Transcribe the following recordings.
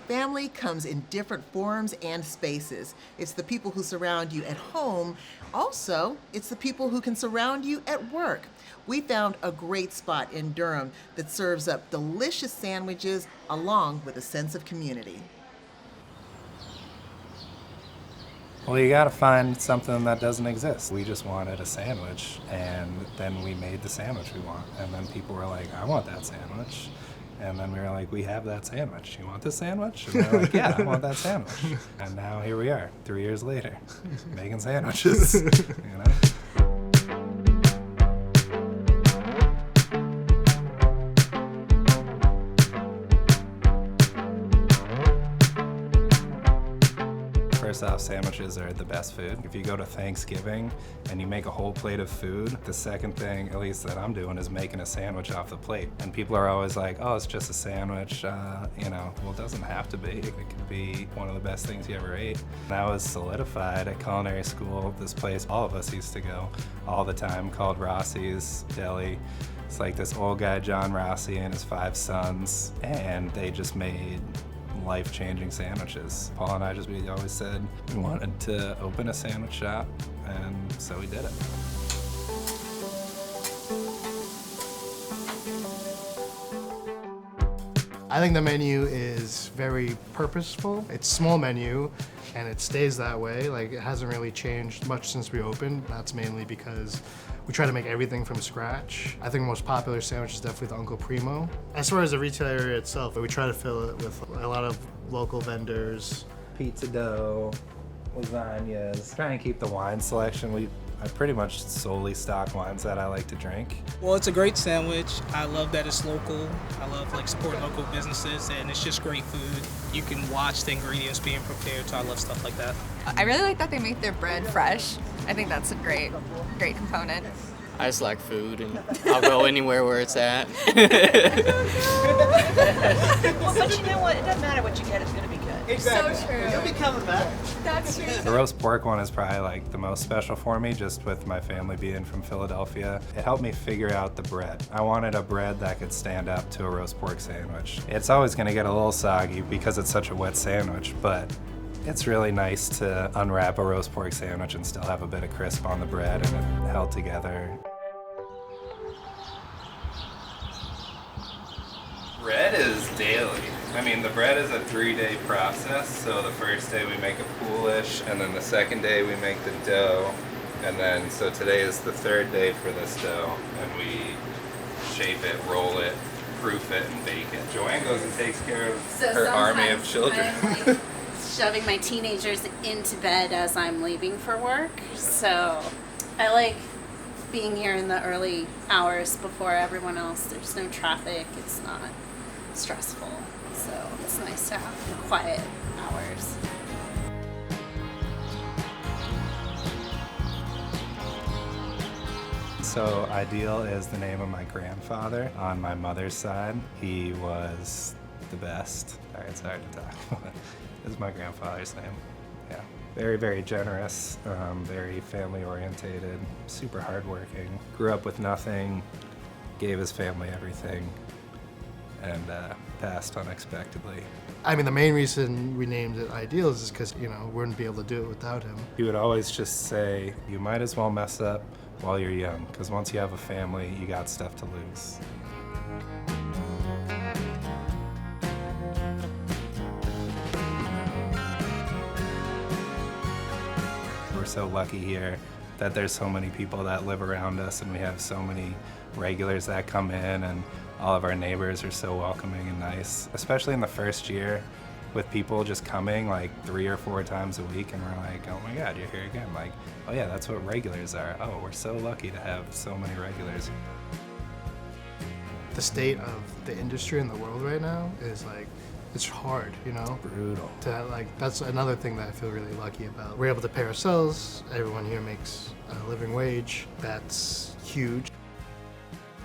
Family comes in different forms and spaces. It's the people who surround you at home. Also, it's the people who can surround you at work. We found a great spot in Durham that serves up delicious sandwiches along with a sense of community. Well, you gotta find something that doesn't exist. We just wanted a sandwich, and then we made the sandwich we want. And then people were like, I want that sandwich. And then we were like, we have that sandwich. You want this sandwich? And they're like, yeah, I want that sandwich. And now here we are, 3 years later, making sandwiches, you know? First off, sandwiches are the best food. If you go to Thanksgiving and you make a whole plate of food, the second thing, at least that I'm doing, is making a sandwich off the plate. And people are always like, oh, it's just a sandwich. Well, it doesn't have to be. It could be one of the best things you ever ate. That was solidified at culinary school, this place all of us used to go all the time called Rossi's Deli. It's like this old guy, John Rossi, and his 5 sons, and they just made life-changing sandwiches. Paul and I we always said we wanted to open a sandwich shop, and so we did it. I think the menu is very purposeful. It's a small menu, and it stays that way. Like, it hasn't really changed much since we opened. That's mainly because we try to make everything from scratch. I think the most popular sandwich is definitely the Uncle Primo. As far as the retail area itself, we try to fill it with a lot of local vendors. Pizza dough, lasagnas. Try and keep the wine selection. I pretty much solely stock wines that I like to drink. Well, it's a great sandwich. I love that it's local. I love supporting local businesses, and it's just great food. You can watch the ingredients being prepared, so I love stuff like that. I really like that they make their bread fresh. I think that's a great component. I just like food, and I'll go anywhere where it's at. Well, but you know what? It doesn't matter what you get, it's going to be good. Exactly. So true. You'll be coming back. That's true. The roast pork one is probably the most special for me, just with my family being from Philadelphia. It helped me figure out the bread. I wanted a bread that could stand up to a roast pork sandwich. It's always gonna get a little soggy because it's such a wet sandwich, but it's really nice to unwrap a roast pork sandwich and still have a bit of crisp on the bread and it held together. Bread is daily. The bread is a 3-day process. So the first day we make a poolish, and then the second day we make the dough. And then, so today is the 3rd day for this dough. And we shape it, roll it, proof it, and bake it. Joanne goes and takes care of her army of children. I'm shoving my teenagers into bed as I'm leaving for work. So I like being here in the early hours before everyone else. There's no traffic. It's not stressful, so it's nice to have the quiet hours. So Ideal is the name of my grandfather on my mother's side. He was the best. Sorry, it's hard to talk. This is my grandfather's name. Yeah. Very, very generous, very family orientated, super hardworking. Grew up with nothing, gave his family everything, and passed unexpectedly. The main reason we named it Ideal is because, we wouldn't be able to do it without him. He would always just say, you might as well mess up while you're young, because once you have a family, you got stuff to lose. We're so lucky here that there's so many people that live around us, and we have so many regulars that come in, and all of our neighbors are so welcoming and nice, especially in the first year with people just coming 3 or 4 times a week, and we're like, oh my God, you're here again. Oh yeah, that's what regulars are. Oh, we're so lucky to have so many regulars. The state of the industry in the world right now is it's hard, Brutal. That's another thing that I feel really lucky about. We're able to pay ourselves. Everyone here makes a living wage. That's huge.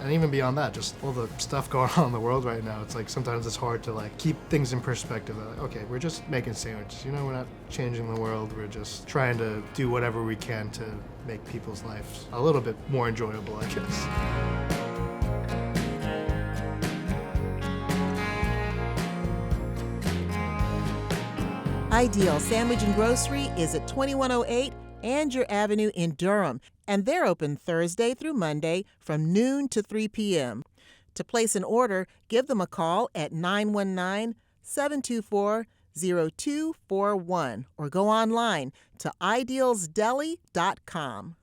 And even beyond that, just all the stuff going on in the world right now, it's sometimes it's hard to keep things in perspective. Okay, we're just making sandwiches, we're not changing the world, we're just trying to do whatever we can to make people's lives a little bit more enjoyable, I guess. Ideal Sandwich and Grocery is at 2108 Andrew Avenue in Durham, and they're open Thursday through Monday from noon to 3 p.m. To place an order, give them a call at 919-724-0241 or go online to idealsdeli.com.